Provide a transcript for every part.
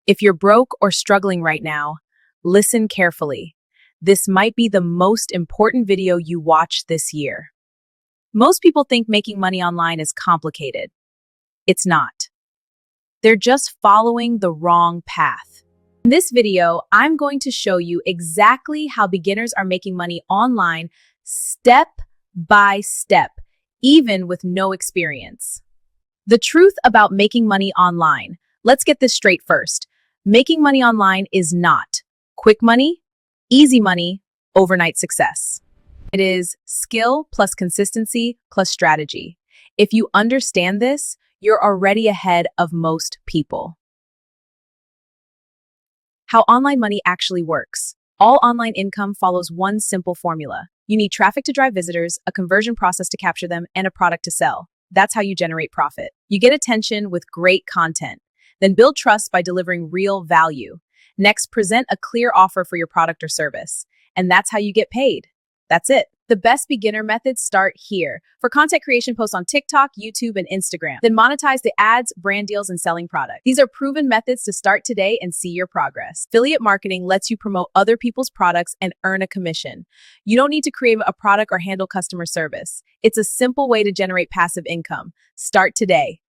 If you're broke or struggling right now, listen carefully. This might be the most important video you watch this year. Most people think making money online is complicated. It's not. They're just following the wrong path. In this video, I'm going to show you exactly how beginners are making money online step by step, even with no experience. The truth about making money online. Let's get this straight first. Making money online is not quick money, easy money, overnight success. It is skill plus consistency plus strategy. If you understand this, you're already ahead of most people. How online money actually works. All online income follows one simple formula. You need traffic to drive visitors, a conversion process to capture them, and a product to sell. That's how you generate profit. You get attention with great content. Then build trust by delivering real value. Next, present a clear offer for your product or service. And that's how you get paid. That's it. The best beginner methods start here. For content creation, post on TikTok, YouTube, and Instagram. Then monetize the ads, brand deals, and selling products. These are proven methods to start today and see your progress. Affiliate marketing lets you promote other people's products and earn a commission. You don't need to create a product or handle customer service. It's a simple way to generate passive income. Start today.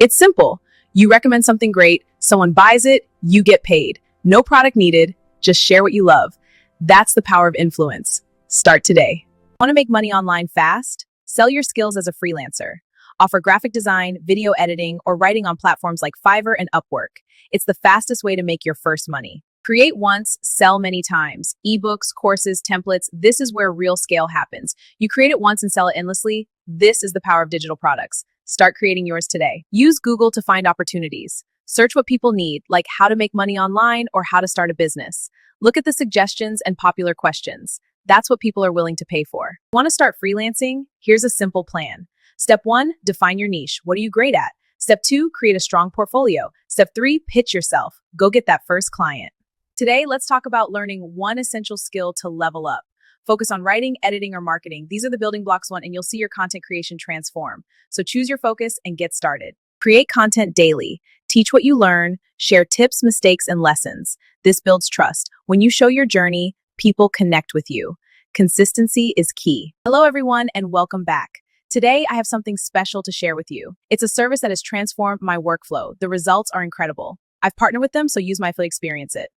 It's simple. You recommend something great, someone buys it, you get paid. No product needed, just share what you love. That's the power of influence. Start today. Want to make money online fast? Sell your skills as a freelancer. Offer graphic design, video editing, or writing on platforms like Fiverr and Upwork. It's the fastest way to make your first money. Create once, sell many times. Ebooks, courses, templates, this is where real scale happens. You create it once and sell it endlessly. This is the power of digital products. Start creating yours today. Use Google to find opportunities. Search what people need, like how to make money online or how to start a business. Look at the suggestions and popular questions. That's what people are willing to pay for. Want to start freelancing? Here's a simple plan. Step 1, define your niche. What are you great at? Step 2, create a strong portfolio. Step 3, pitch yourself. Go get that first client. Today, let's talk about learning one essential skill to level up. Focus on writing, editing, or marketing. These are the building blocks and you'll see your content creation transform. So choose your focus and get started. Create content daily. Teach what you learn. Share tips, mistakes, and lessons. This builds trust. When you show your journey, people connect with you. Consistency is key. Hello, everyone, and welcome back. Today, I have something special to share with you. It's a service that has transformed my workflow. The results are incredible. I've partnered with them, so use my affiliate experience it.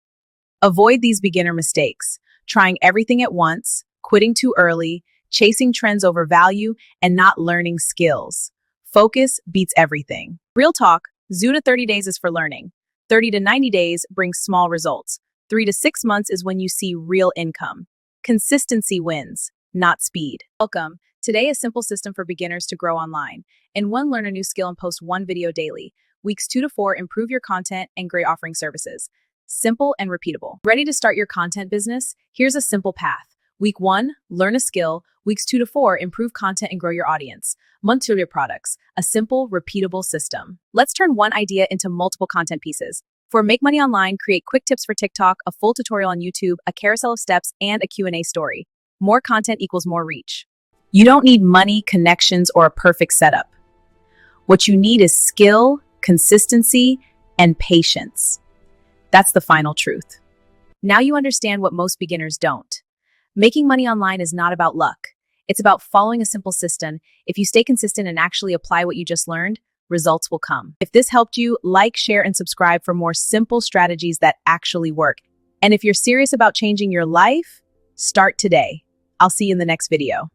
Avoid these beginner mistakes. Trying everything at once, quitting too early, chasing trends over value, and not learning skills. Focus beats everything. Real talk, 0 to 30 days is for learning. 30 to 90 days brings small results. 3 to 6 months is when you see real income. Consistency wins, not speed. Welcome. Today, a simple system for beginners to grow online. In 1, learn a new skill and post 1 video daily. Weeks 2 to 4, improve your content and great offering services. Simple and repeatable. Ready to start your content business? Here's a simple path. Week 1, learn a skill. Weeks 2 to 4, improve content and grow your audience. Month 2, your products. A simple, repeatable system. Let's turn one idea into multiple content pieces. For Make Money Online, create quick tips for TikTok, a full tutorial on YouTube, a carousel of steps, and a Q&A story. More content equals more reach. You don't need money, connections, or a perfect setup. What you need is skill, consistency, and patience. That's the final truth. Now you understand what most beginners don't. Making money online is not about luck. It's about following a simple system. If you stay consistent and actually apply what you just learned, results will come. If this helped you, like, share, and subscribe for more simple strategies that actually work. And if you're serious about changing your life, start today. I'll see you in the next video.